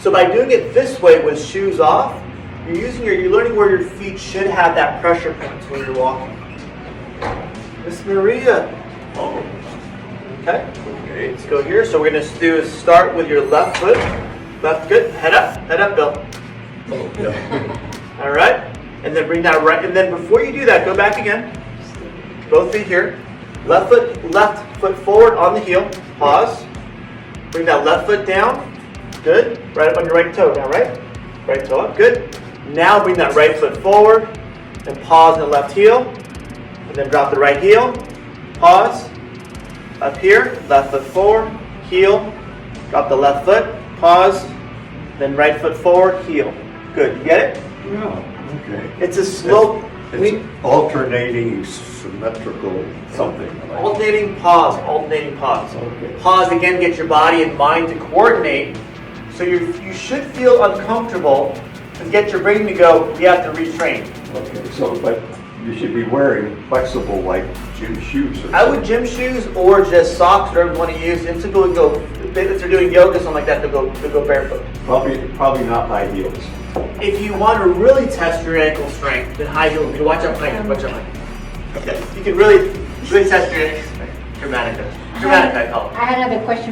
So by doing it this way with shoes off, you're learning where your feet should have that pressure points when you're walking. Miss Maria. Oh, Okay. okay. Let's go here. So we're going to do is start with your left foot. Left good. Head up, Bill. Oh, yeah. All right. And then bring that right. And then before you do that, go back again. Both feet here. Left foot forward on the heel. Pause. Bring that left foot down. Good. Right up on your right toe now, right? Right toe up. Good. Now bring that right foot forward and pause in the left heel. And then drop the right heel. Pause. Up here. Left foot forward. Heel. Drop the left foot. Pause. Then right foot forward. Heel. Good. You get it? Yeah, okay. It's a slow. It's alternating symmetrical something. Alternating pause. Alternating pause. Okay. Pause again. Get your body and mind to coordinate. So you should feel uncomfortable to get your brain to go, we have to retrain. Okay, so, but you should be wearing flexible, like gym shoes or something. I would gym shoes or just socks, whatever you want to use. And some people go, if they're doing yoga, something like that, they'll go barefoot. Probably not high heels. If you want to really test your ankle strength, then high heels. Watch out, watch out. Okay, you can really test your ankle strength. Dramatic I call it. I had another question